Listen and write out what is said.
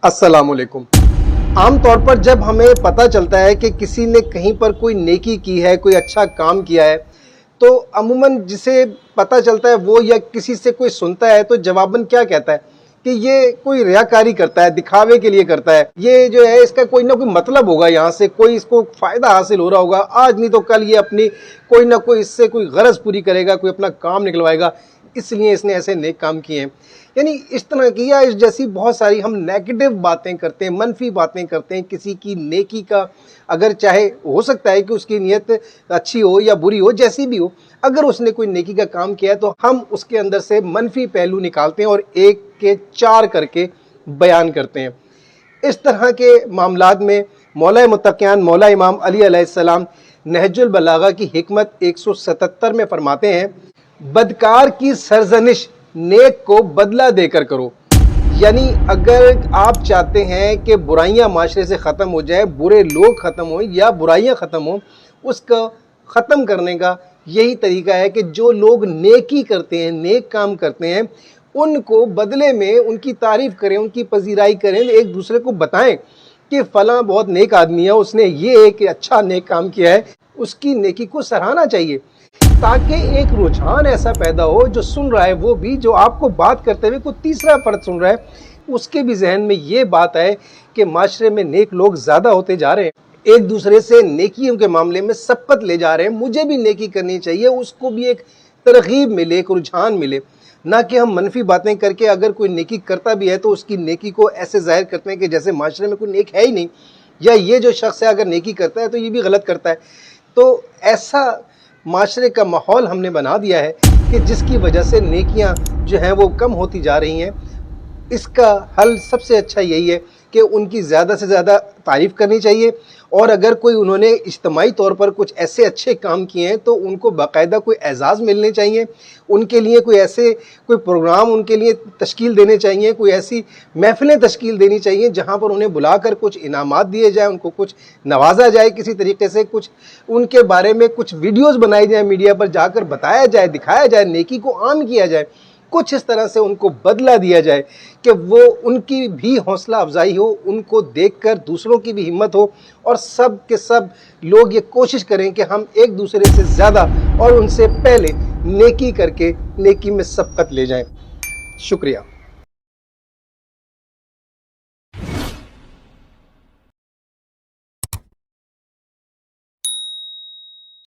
अस्सलाम वालेकुम। आम तौर पर जब हमें पता चलता है कि किसी ने कहीं पर कोई नेकी की है, कोई अच्छा काम किया है, तो अमूमन जिसे पता चलता है वो या किसी से कोई सुनता है तो जवाबन क्या कहता है कि ये कोई रियाकारी करता है, दिखावे के लिए करता है, ये जो है इसका कोई ना कोई मतलब होगा, यहाँ से कोई इसको फ़ायदा हासिल हो रहा होगा, आज नहीं तो कल ये अपनी कोई ना कोई इससे कोई गरज पूरी करेगा, कोई अपना काम निकलवाएगा, इसलिए इसने ऐसे नेक काम किए हैं। यानी इस तरह की या इस जैसी बहुत सारी हम नेगेटिव बातें करते हैं, मनफी बातें करते हैं किसी की नेकी का। अगर चाहे हो सकता है कि उसकी नीयत अच्छी हो या बुरी हो, जैसी भी हो, अगर उसने कोई नेकी का काम किया है तो हम उसके अंदर से मनफी पहलू निकालते हैं और एक के चार करके बयान करते हैं। इस तरह के मामलात में मौला मुत्तकियान मौला इमाम अली अलैहिस्सलाम नहजुल बलागा की हिकमत 177 में फरमाते हैं, बदकार की सरजनिश नेक को बदला देकर करो। यानी अगर आप चाहते हैं कि बुराइयां माशरे से ख़त्म हो जाए, बुरे लोग ख़त्म हो या बुराइयां ख़त्म हो, उसका ख़त्म करने का यही तरीका है कि जो लोग नेकी करते हैं, नेक काम करते हैं, उनको बदले में उनकी तारीफ़ करें, उनकी पजीराई करें, एक दूसरे को बताएं कि फ़लाँ बहुत नेक आदमी है, उसने ये एक अच्छा नेक काम किया है, उसकी नेकी को सराहना चाहिए, ताकि एक रुझान ऐसा पैदा हो जो सुन रहा है वो भी, जो आपको बात करते हुए कोई तीसरा फर्द सुन रहा है, उसके भी जहन में ये बात आए कि माशरे में नेक लोग ज़्यादा होते जा रहे हैं, एक दूसरे से नेकियों के मामले में सबकत ले जा रहे हैं, मुझे भी नेकी करनी चाहिए, उसको भी एक तरगीब मिले, एक रुझान मिले। ना कि हम मनफी बातें करके अगर कोई नेकी करता भी है तो उसकी नेकी को ऐसे ज़ाहिर करते हैं कि जैसे माशरे में कोई नेक है ही नहीं, या ये जो शख्स है अगर नेकी करता है तो ये भी गलत करता है। तो ऐसा माशरे का माहौल हमने बना दिया है कि जिसकी वजह से नेकियां जो हैं वो कम होती जा रही हैं। इसका हल सबसे अच्छा यही है कि उनकी ज़्यादा से ज़्यादा तारीफ़ करनी चाहिए, और अगर कोई उन्होंने इज्तमाई तौर पर कुछ ऐसे अच्छे काम किए हैं तो उनको बाकायदा कोई एजाज़ मिलने चाहिए, उनके लिए कोई ऐसे कोई प्रोग्राम उनके लिए तश्कील देने चाहिए, कोई ऐसी महफ़िलें तश्कील देनी चाहिए जहाँ पर उन्हें बुलाकर कुछ इनामात दिए जाए, उनको कुछ नवाजा जाए किसी तरीके से, कुछ उनके बारे में कुछ वीडियोज़ बनाई जाए, मीडिया पर जाकर बताया जाए, दिखाया जाए, नेकी को आम किया जाए, कुछ इस तरह से उनको बदला दिया जाए कि वो उनकी भी हौसला अफजाई हो, उनको देखकर दूसरों की भी हिम्मत हो, और सब के सब लोग ये कोशिश करें कि हम एक दूसरे से ज़्यादा और उनसे पहले नेकी करके नेकी में सबकत ले जाएं। शुक्रिया।